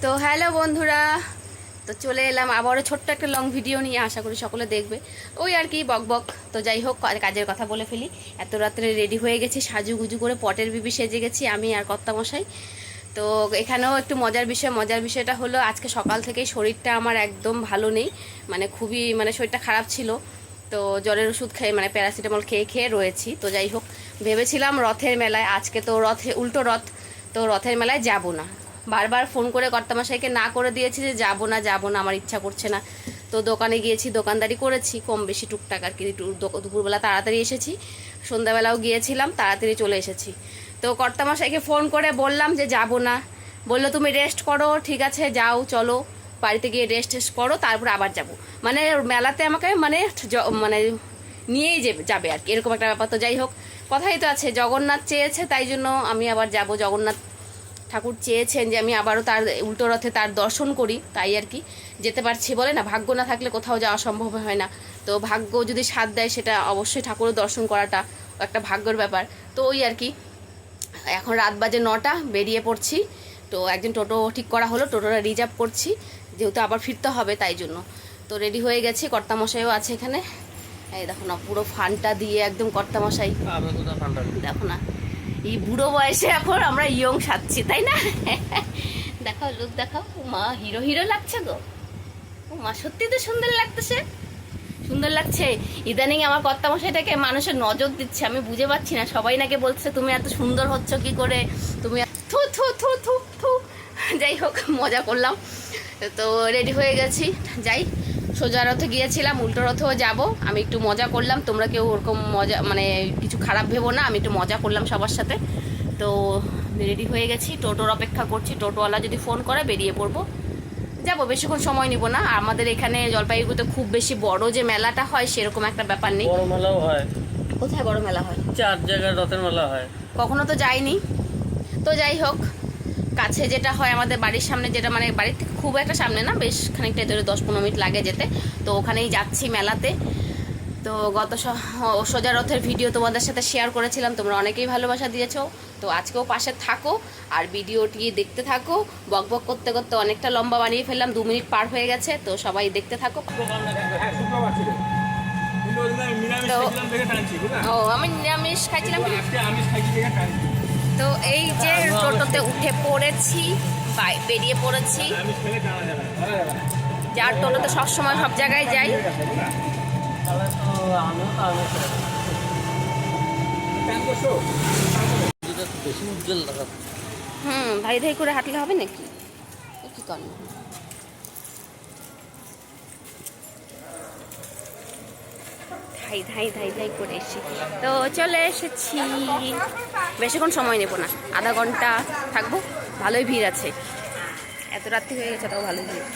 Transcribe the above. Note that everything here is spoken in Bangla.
তো হ্যালো বন্ধুরা, তো চলে এলাম আবারও ছোট্ট একটা লং ভিডিও নিয়ে। আশা করি সকলে দেখবে। ওই আর কি বক বক। তো যাই হোক, কাজের কথা বলে ফেলি। এত রাত্রে রেডি হয়ে গেছি, সাজুগুজু করে পটের বিবি সেজে গেছি আমি আর কর্তামশাই। তো এখানেও একটু মজার বিষয়টা হলো আজকে সকাল থেকেই শরীরটা আমার একদম ভালো নেই, মানে খুবই শরীরটা খারাপ ছিল। তো জ্বরের ওষুধ খেয়ে প্যারাসিটামল খেয়ে খেয়ে রয়েছি। তো যাই হোক, ভেবেছিলাম রথের মেলায়, আজকে তো উল্টো রথ, তো রথের মেলায় যাব না। বারবার ফোন করে কর্তামশাইকে না করে দিয়েছি যে যাবো না আমার ইচ্ছা করছে না। তো দোকানে গিয়েছি, দোকানদারি করেছি কম বেশি টুকটাক আর কি। দুপুরবেলা তাড়াতাড়ি এসেছি, সন্ধ্যাবেলাও গিয়েছিলাম, তাড়াতাড়ি চলে এসেছি। তো কর্তামশাইকে ফোন করে বললাম যে যাব না। বললো তুমি রেস্ট করো, ঠিক আছে যাও, চলো বাড়িতে গিয়ে রেস্ট করো, তারপর আবার যাব। মেলাতে আমাকে নিয়েই যাবে আর কি, এরকম একটা ব্যাপার। তো যাই হোক, কথাই তো আছে, জগন্নাথ চেয়েছে তাই জন্য আমি আবার যাব। জগন্নাথ ঠাকুর চেয়েছেন যে আমি আবারও তার উল্টো রথে তার দর্শন করি, তাই আর কি যেতে পারছি। বলে না, ভাগ্য না থাকলে কোথাও যাওয়া সম্ভব হয় না। তো ভাগ্য যদি সাথ দেয়, সেটা অবশ্যই ঠাকুরের দর্শন করাটা একটা ভাগ্যের ব্যাপার। তো ওই আর কি, এখন রাত বাজে 9টা, বেরিয়ে পড়ছি। তো একজন টোটো ঠিক করা হলো, টোটোটা রিজার্ভ করছি, যেহেতু আবার ফিরতে হবে তাই জন্য। তো রেডি হয়ে গেছি, কর্তামশাইও আছে এখানে। এই দেখো না, পুরো ফানটা দিয়ে একদম কর্তামশাই, দেখো না, এই বুড়ো বয়সে এখন আমরা ইয়ং সাজছি, তাই না? দেখাও, লুক দেখাও। মা হিরো হিরো লাগছে গো। মা সত্যি তো সুন্দর লাগতেছে, সুন্দর লাগছে। ইদানিং আমার কর্তামশাইটাকে মানুষের নজর দিচ্ছে, আমি বুঝে পাচ্ছি না। সবাই নাকি বলছে তুমি এত সুন্দর হচ্ছ কি করে, তুমি থু থু থু থু থু। যাই হোক, মজা করলাম। তো রেডি হয়ে গেছি, যাই। সোজা রথে গিয়েছিলাম, উল্টো রথেও যাব। আমি একটু মজা করলাম, তোমরা কেউ ওরকম মজা কিছু খারাপ ভেবো না, আমি একটু মজা করলাম সবার সাথে। তো রেডি হয়ে গেছি, টোটোর অপেক্ষা করছি। টোটোওয়ালা যদি ফোন করে বেরিয়ে পড়বো, যাবো। বেশিক্ষণ সময় নিব না। আমাদের এখানে জলপাইগুড়িতে খুব বেশি বড় যে মেলাটা হয় সেরকম একটা ব্যাপার নেই। বড় মেলাও হয়। কোথায় বড় মেলা হয়? 4 জায়গায় রথের মেলা হয়। কখনো তো যাইনি। তো যাই হোক, কাছে যেটা হয় আমাদের বাড়ির সামনে, যেটা বাড়ির থেকে খুব একটা সামনে না, বেশ খানিকটা ধরে 10-15 মিনিট লাগে যেতে। তো ওখানেই যাচ্ছি মেলাতে। তো সোজা রথের ভিডিও তোমাদের সাথে শেয়ার করেছিলাম, তোমরা অনেকেই ভালোবাসা দিয়েছো। তো আজকেও পাশে থাকো আর ভিডিওটি দেখতে থাকো। বক বক করতে করতে অনেকটা লম্বা বানিয়ে ফেললাম, 2 মিনিট পার হয়ে গেছে। তো সবাই দেখতে থাকো। ও, আমি নিরামিষ খাইছিলাম। তো এই যে টোটোতে উঠে পড়েছি, বেরিয়ে পড়েছি। যার টোটোতে সবসময় সব জায়গায় যাই। ধাই ধাই করে হাঁটলে হবে নাকি? কি করেন? ধাই ধাই ধাই ধাই করে এসেছি। তো চলে এসেছি, বেশিক্ষণ সময় নেব না, আধা ঘন্টা থাকবো। ভালোই ভিড় আছে, এত রাত্রি হয়ে গেছে, তাও ভালোই ভিড়।